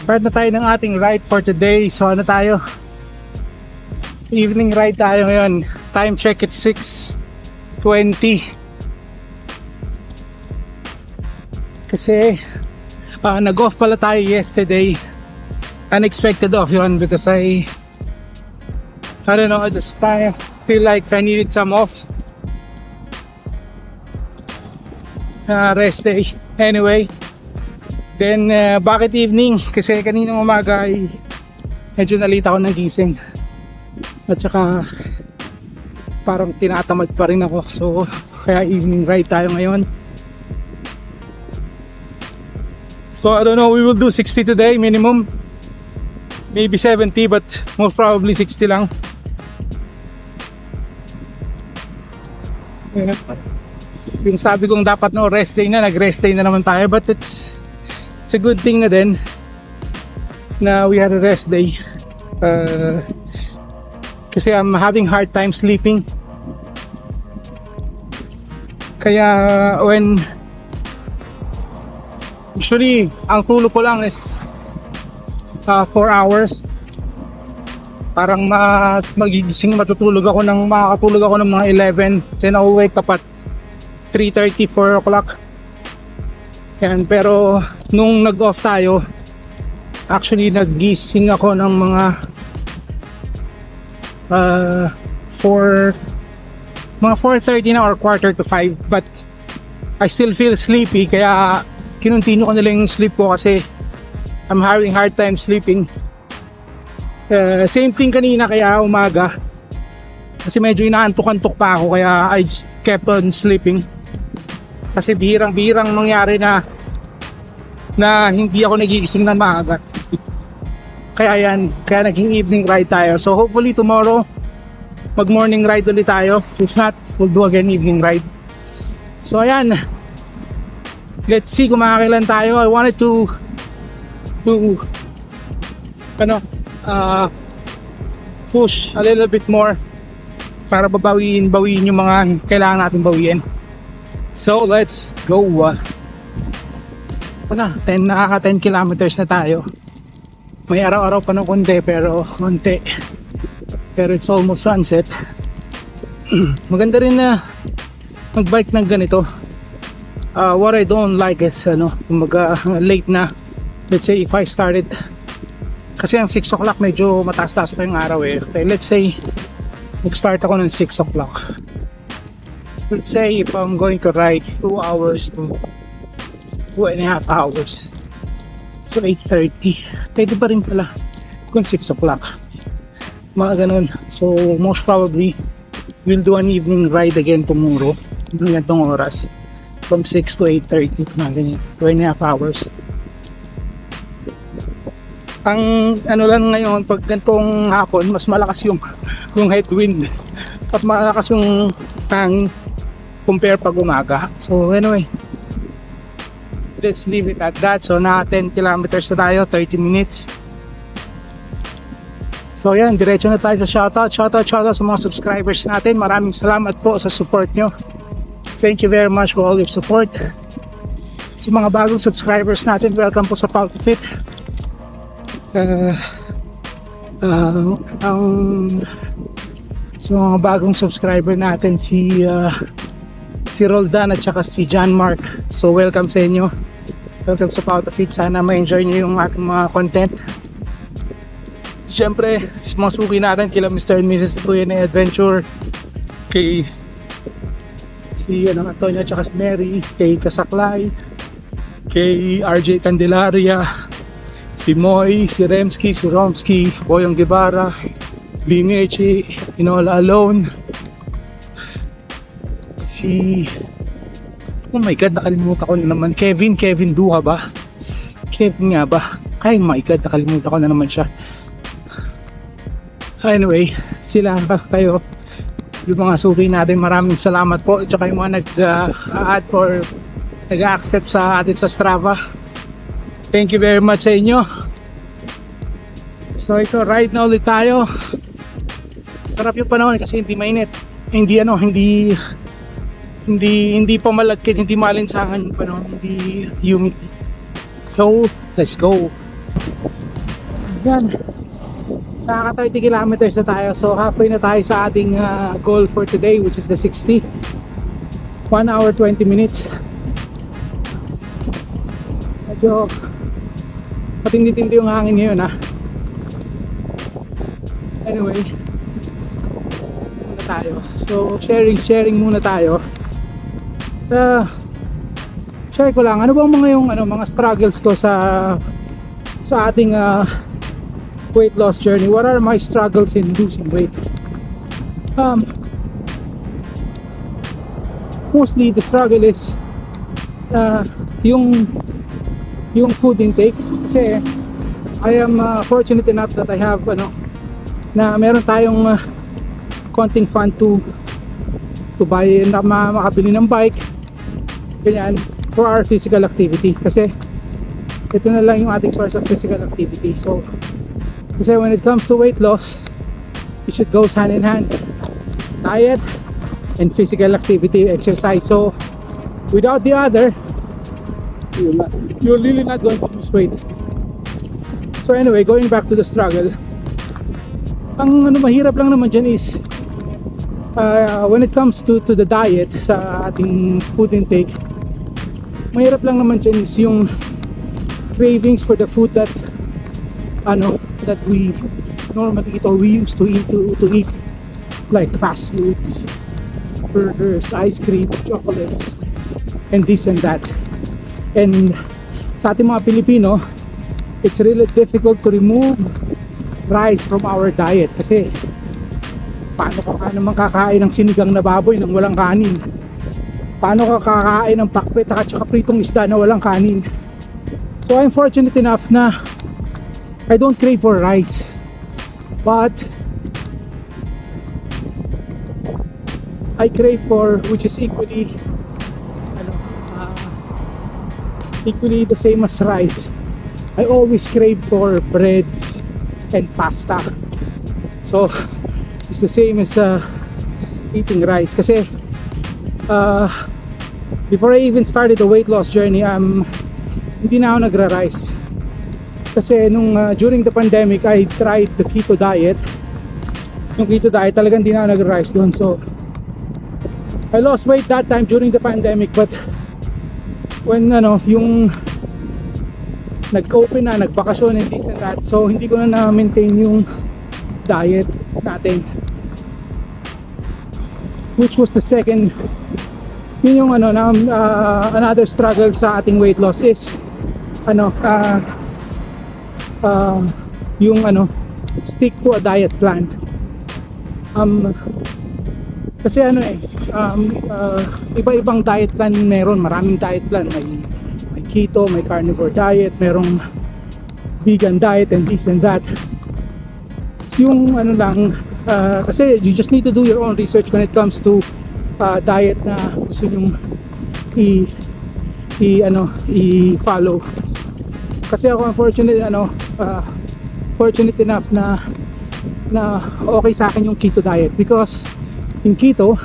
Start na tayo ng ating ride for today. So ano tayo? Evening ride tayo ngayon. Time check, it's 6:20. Kasi nag-off pala tayo yesterday. Unexpected off yun because I don't know, I just feel like I needed some off. Rest day. Anyway, then bakit evening? Kasi kaninang umaga ay medyo nalita ako ng gising. At saka parang tinatamad pa rin ako. So kaya evening ride tayo ngayon. So I don't know, we will do 60 today minimum. Maybe 70 but most probably 60 lang. Yung sabi kong dapat no rest day na, nag-rest day na naman tayo, but it's a good thing na din na we had a rest day. Kasi I'm having hard time sleeping. Kaya when usually ang tulog ko lang is 4 hours. Parang magigising, makakatulog ako ng mga 11. Then I'll wake up at 3:30, 4 o'clock. Yan, pero nung nag-off tayo, actually nagising ako ng mga 4:30 na or 4:45, but I still feel sleepy kaya kinontinue ko na lang yung sleep ko kasi I'm having hard time sleeping. Same thing kanina kaya umaga kasi medyo inaantok-antok pa ako kaya I just kept on sleeping. Kasi bihirang-bihirang mangyari na hindi ako nagigising ng maaga. Kaya naging evening ride tayo. So hopefully tomorrow mag morning ride ulit tayo. If not, we'll do again evening ride. So ayan, let's see kung makakailan tayo. I wanted to push a little bit more para bawiin yung mga kailangan natin bawiin. So let's go. 10 kilometers na tayo. May araw-araw pa ng konti pero it's almost sunset. Maganda rin na mag-bike ng ganito. What I don't like is late na. Let's say if I started kasi ang 6 o'clock medyo mataas-taas pa yung araw eh. Okay, let's say mag-start ako ng 6 o'clock. Let's say if I'm going to ride 2 hours to 2.5 hours, so 8:30, pwede pa rin pala kung 6 o'clock, mga ganun. So most probably we'll do an evening ride again tomorrow ng ganitong oras from 6 to 8:30, mga ganyan, 2.5 hours. Ang lang ngayon, pag ganitong hapon, mas malakas yung headwind at malakas yung hangin compare pag umaga. So anyway, let's leave it at that. So na 10 kilometers na tayo, 30 minutes. So yan, diretso na tayo sa shoutout sa mga subscribers natin. Maraming salamat po sa support nyo. Thank you very much for all your support. Sa mga bagong subscribers natin, welcome po sa Palpit. Sa mga bagong subscriber natin, si Roldan at saka si John Mark. So welcome sa inyo. Welcome sa Power Fit. Sana ma-enjoy nyo yung ating mga content. Siyempre, sa mga suki natin, kila Mr. and Mrs. Tuyene Adventure, kay si Antonio at saka si Mary, kay Kasaklay, kay RJ Candelaria, si Moy, si Remski, si Romski, Boyong Guevara, Bimechi, Inola Alone, oh my god, nakalimutan ko na naman, Kevin Duha ba? Kevin nga ba? Ay my god, nakalimutan ko na naman siya. Anyway, sila kayo, yung mga suki natin, maraming salamat po. At saka yung mga nag-add or nag-accept sa atin sa Strava, thank you very much sa inyo. So ito, ride na ulit tayo. Sarap yung panahon kasi hindi mainit, hindi pa malagkit, hindi malinsangan yung panahon, hindi humid. So let's go. Yan, nakaka 30 kilometers na tayo. So halfway na tayo sa ating goal for today, which is the 60. 1 hour 20 minutes. Medyo matindi-tindi yung hangin ngayon ha. Anyway, muna tayo. So sharing muna tayo. Share ko lang ano bang mga yung mga struggles ko sa ating weight loss journey. What are my struggles in losing weight? Mostly the struggle is yung food intake, kasi I am fortunate enough that I have na meron tayong konting fund to buy na makabili ng bike ganyan for our physical activity, kasi ito na lang yung ating source of physical activity. So kasi when it comes to weight loss, it should go hand in hand, diet and physical activity, exercise. So without the other, you're really not going to lose weight. So anyway, going back to the struggle, ang mahirap lang naman dyan is when it comes to the diet, sa ating food intake, mahirap lang naman dyan is yung cravings for the food that that we normally eat, or we used to eat, like fast foods, burgers, ice cream, chocolates, and this and that. And sa ating mga Pilipino, it's really difficult to remove rice from our diet, kasi paano ka naman kakain ng sinigang na baboy nang walang kanin? Paano ka kakain ng pakbet at saka pritong isda na walang kanin? So I'm fortunate enough na I don't crave for rice, but I crave for, which is equally the same as rice, I always crave for breads and pasta. So it's the same as eating rice, kasi before I even started the weight loss journey, hindi na ako nagra-rice, kasi nung during the pandemic I tried the keto diet. Yung keto diet talagang hindi na ako nagra-rice doon. So I lost weight that time during the pandemic, but when yung nag-open na, nagbakasyon and this and that, so hindi ko na maintain yung diet natin, which was the second. Yun yung another struggle sa ating weight loss is yung stick to a diet plan. Kasi iba-ibang diet plan meron, maraming diet plan, may keto, may carnivore diet, merong vegan diet and this and that. Yung kasi you just need to do your own research when it comes to diet na gusto nyong i-follow. Kasi ako fortunate enough na okay sa akin yung keto diet, because in keto,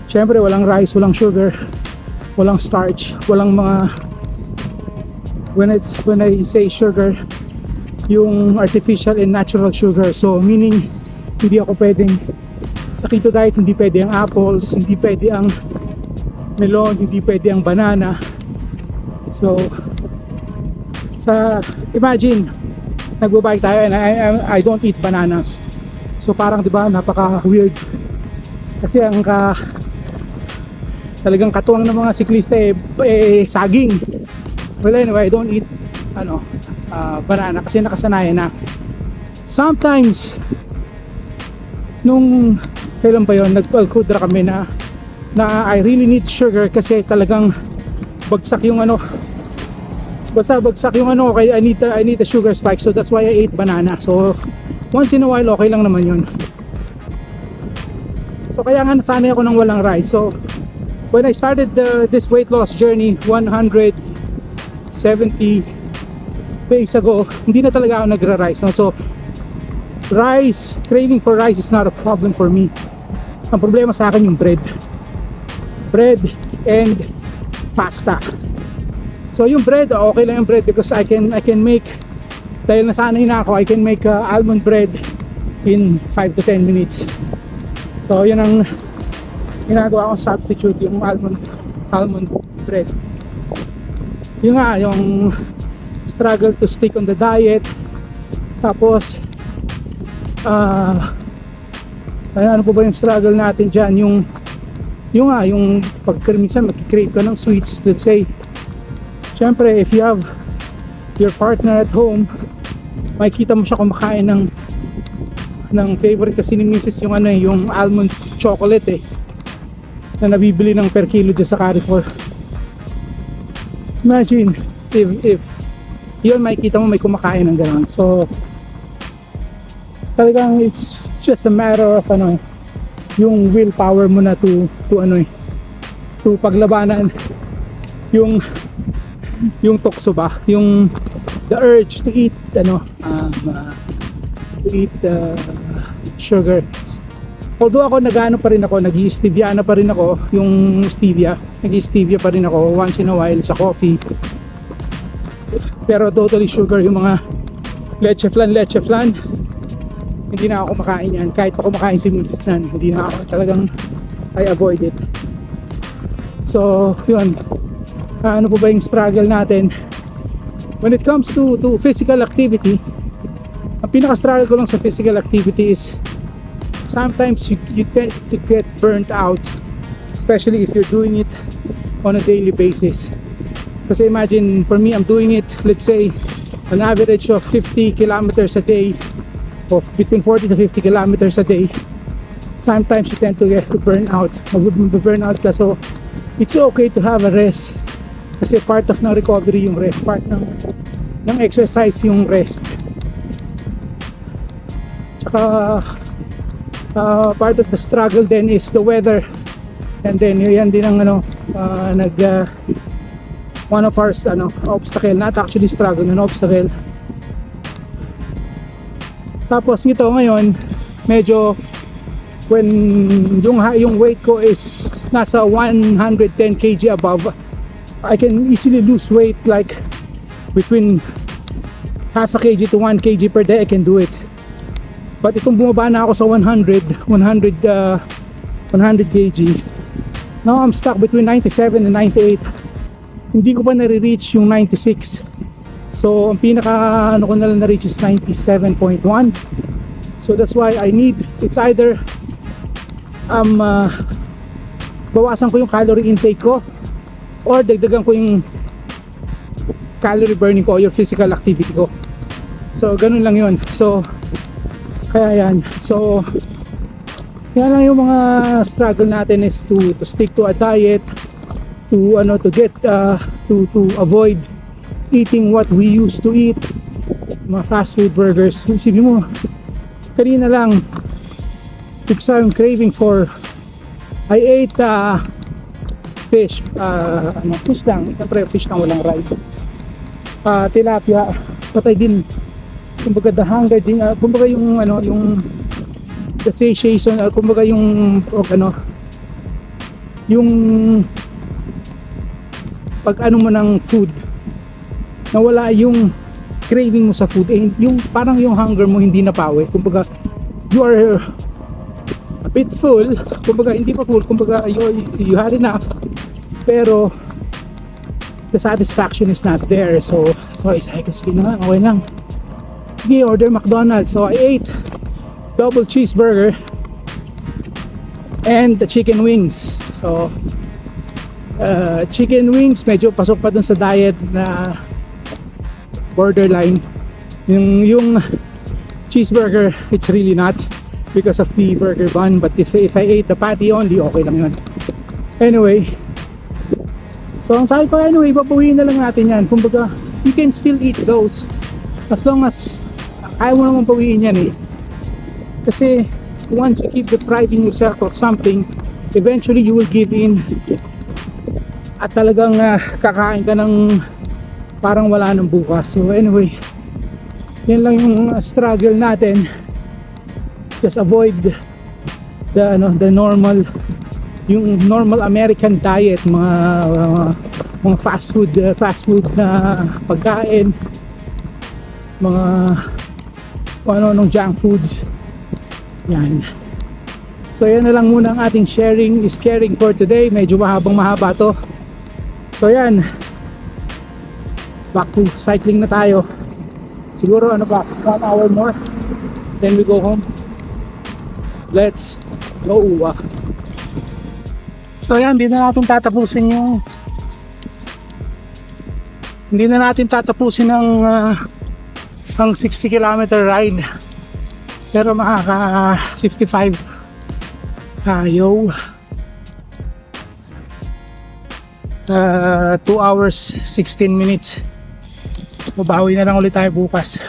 syempre walang rice, walang sugar, walang starch, walang mga, when I say sugar, yung artificial and natural sugar. So meaning hindi ako pwedeng sa keto diet, hindi pwede ang apples, hindi pwede ang melon, hindi pwede ang banana. So imagine nagbabike tayo and I don't eat bananas. So parang 'di ba, napaka weird. Kasi talagang katuwang ng mga siklista saging. Well anyway, I don't eat banana kasi nakasanayan na. Sometimes nung kailan ba yun, nag-Alcudra kami na I really need sugar, kasi talagang bagsak yung bagsak yung kaya I need a sugar spike, so that's why I ate banana. So once in a while okay lang naman yun. So kaya nga nasanay ako ng walang rice. So when I started this weight loss journey 170 days ago, hindi na talaga ako nagra-rice. So craving for rice is not a problem for me. Ang problema sa akin yung bread and pasta. So yung bread, okay lang yung bread, because I can make dahil nasanay na ako, I can make almond bread in 5 to 10 minutes. So yun ang ginagawa kong substitute, yung almond bread. Yun nga, yung struggle to stick on the diet. Tapos ano po ba yung struggle natin dyan, yung pagkirmisan magkikrave ka ng sweets. Let's say, syempre if you have your partner at home, makikita mo siya kumakain ng favorite kasi ni Mrs. yung yung almond chocolate na nabibili ng per kilo dyan sa Carrefour. Imagine if yun, makikita mo may kumakain ng gano'n. So talagang it's just a matter of yung willpower mo na to paglabanan yung tukso ba, yung the urge to eat sugar. Although ako nag-i-steviana pa rin ako, yung stevia, nag-i-stevia pa rin ako once in a while sa coffee. Pero totally sugar, yung mga leche flan, hindi na ako kumakain yan. Kahit pa kumakain si Mrs. Nan, hindi na ako, talagang I avoid it. So yun, ano po ba yung struggle natin when it comes to physical activity? Ang pinaka-struggle ko lang sa physical activity is sometimes you tend to get burnt out, especially if you're doing it on a daily basis. Kasi imagine, for me, I'm doing it, let's say, an average of 50 kilometers a day, of between 40 to 50 kilometers a day. Sometimes you tend to get to burn out, burn out ka. So it's okay to have a rest, kasi part of ng recovery yung rest, part ng exercise yung rest. Tsaka part of the struggle then is the weather, and then yan din ang one of our obstacle, not actually struggle, an obstacle. Tapos ito ngayon, medyo when yung weight ko is nasa 110 kg above, I can easily lose weight like between half a kg to 1 kg per day. I can do it. But itong bumaba na ako sa 100 kg. Now I'm stuck between 97 and 98. Hindi ko pa nare-reach yung 96. So ang pinaka ko na lang na-reach is 97.1. So that's why I need, it's either bawasan ko yung calorie intake ko, or dagdagan ko yung calorie burning ko o yung physical activity ko. So ganun lang yun. So kaya yan. So yan lang yung mga struggle natin, is to stick to a diet, to avoid eating what we used to eat, mga fast food burgers. Isipin mo, kanina lang bigla yung craving for, I ate fish, fish lang, siyempre fish lang, walang rice, tilapia, but I didn't, kumbaga the hunger din, kumbaga yung yung the satiation, kumbaga yung yung pag mo ng food, nawala yung craving mo sa food, yung parang yung hunger mo hindi napawi, kumbaga you are a bit full, kumbaga hindi pa full, kumbaga you had enough, pero the satisfaction is not there. So I said, sige na nga, okay lang, sige, order McDonald's. So I ate double cheeseburger and the chicken wings. So chicken wings medyo pasok pa dun sa diet na borderline. Yung cheeseburger, it's really not, because of the burger bun. But if I ate the patty only, okay lang yun. Anyway, so ang sabi ko, anyway, papawiin na lang natin yan. Kumbaga, you can still eat those as long as ayaw mo naman pawiin yan kasi once you keep depriving yourself of something, eventually you will give in at talagang kakain ka ng parang wala nang bukas. So anyway, yan lang yung struggle natin. Just avoid the normal, yung normal American diet, mga fast food na pagkain. mga kung ano-anong junk foods. Yan. So yan na lang muna ang ating sharing is caring for today. Medyo mahaba to. So yan, back to cycling na tayo. Siguro 1 hour more, then we go home. Let's go. So yan, hindi na natin tatapusin ng ang 60 kilometer ride, pero makaka 55 tayo. 2 hours 16 minutes. Babawi na lang ulit tayo bukas.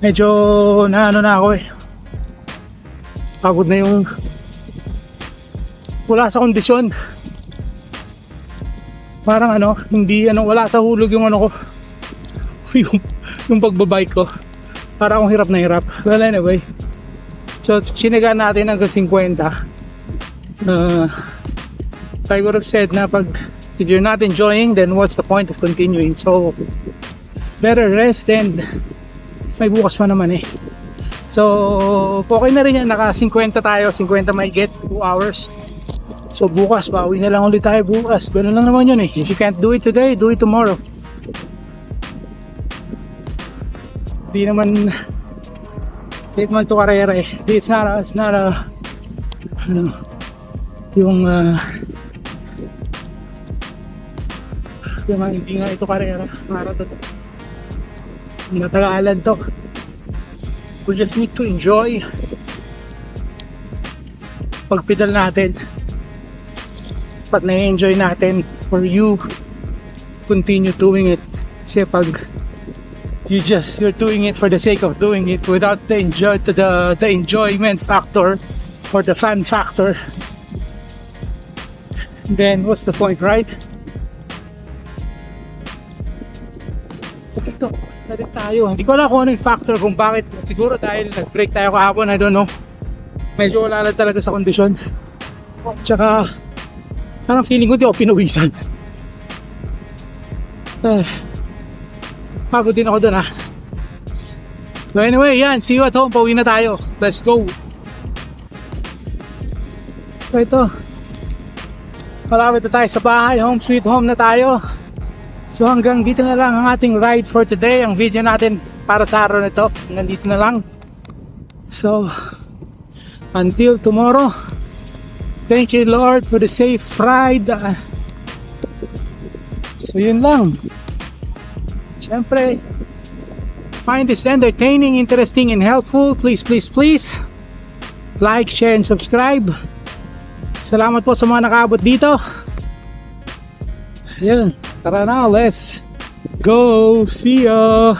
Medyo na ako eh, pagod na yung wala sa kondisyon. Parang wala sa hulog yung ko yung pagbabike ko. Para akong hirap na hirap. Well, anyway, so sinagaan natin hanggang 50. I would have said na if you're not enjoying, then what's the point of continuing? So better rest, and may bukas pa naman eh. So okay na rin yan, naka 50 tayo, 50 may get 2 hours. So bukas, bawi na lang ulit tayo bukas. Ganun lang naman yun eh. If you can't do it today, do it tomorrow. Di naman to karera eh. It's not a yung hindi nga ito karera. Para to natagalan to. We just need to enjoy pagpedal natin. Pag na-enjoy natin, for you continue doing it. Kasi pag you're doing it for the sake of doing it without the enjoyment factor or the fun factor, then what's the point, right? So ito na rin tayo. Hindi ko alam kung ano yung factor, kung bakit. Siguro dahil nag-break tayo kahapon, I don't know. Medyo wala lang talaga sa kondisyon. Tsaka parang feeling ko di ako pinawisan. Pagod din ako dun So anyway, yan, see you at home. Pauwi na tayo. Let's go. So ito, malapit na tayo sa bahay. Home sweet home na tayo. So hanggang dito na lang ang ating ride for today. Ang video natin para sa araw na ito, hanggang dito na lang. So until tomorrow, thank you Lord for the safe ride. So yun lang. Siyempre, find this entertaining, interesting, and helpful. Please like, share, and subscribe. Salamat po sa mga nakaabot dito. Ayun, tara na, let's go. See ya.